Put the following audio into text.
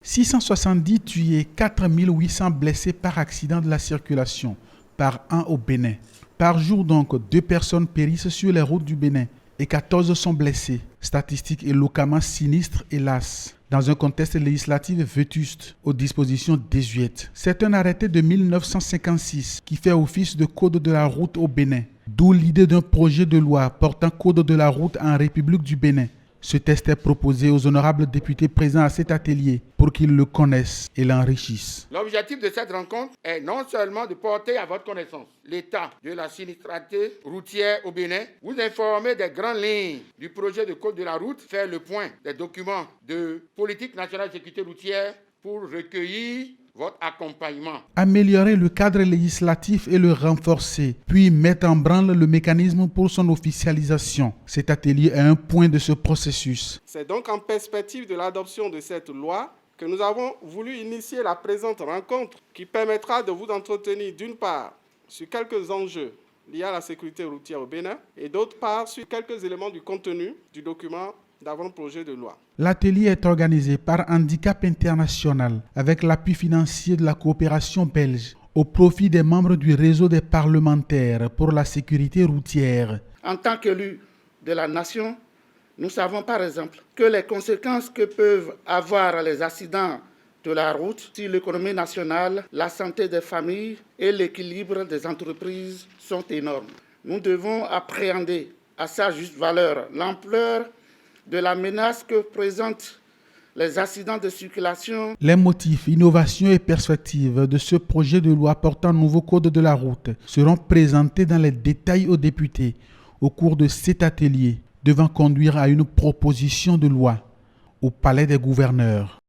670 tués, 4800 blessés par accident de la circulation, par an au Bénin. Par jour donc, 2 personnes périssent sur les routes du Bénin et 14 sont blessées. Statistique éloquemment sinistre, hélas, dans un contexte législatif vétuste, aux dispositions désuètes. C'est un arrêté de 1956 qui fait office de code de la route au Bénin, d'où l'idée d'un projet de loi portant code de la route en République du Bénin. Ce texte est proposé aux honorables députés présents à cet atelier pour qu'ils le connaissent et l'enrichissent. L'objectif de cette rencontre est non seulement de porter à votre connaissance l'état de la sinistralité routière au Bénin, vous informer des grandes lignes du projet de code de la route, faire le point des documents de politique nationale de sécurité routière pour recueillir votre accompagnement. Améliorer le cadre législatif et le renforcer, puis mettre en branle le mécanisme pour son officialisation. Cet atelier est un point de ce processus. C'est donc en perspective de l'adoption de cette loi que nous avons voulu initier la présente rencontre qui permettra de vous entretenir d'une part sur quelques enjeux liés à la sécurité routière au Bénin et d'autre part sur quelques éléments du contenu du document d'avant-projet de loi. L'atelier est organisé par Handicap International avec l'appui financier de la coopération belge au profit des membres du réseau des parlementaires pour la sécurité routière. En tant qu'élus de la nation, nous savons par exemple que les conséquences que peuvent avoir les accidents de la route sur l'économie nationale, la santé des familles et l'équilibre des entreprises sont énormes. Nous devons appréhender à sa juste valeur l'ampleur de la menace que présentent les accidents de circulation. Les motifs, innovations et perspectives de ce projet de loi portant nouveau code de la route seront présentés dans les détails aux députés au cours de cet atelier, devant conduire à une proposition de loi au Palais des gouverneurs.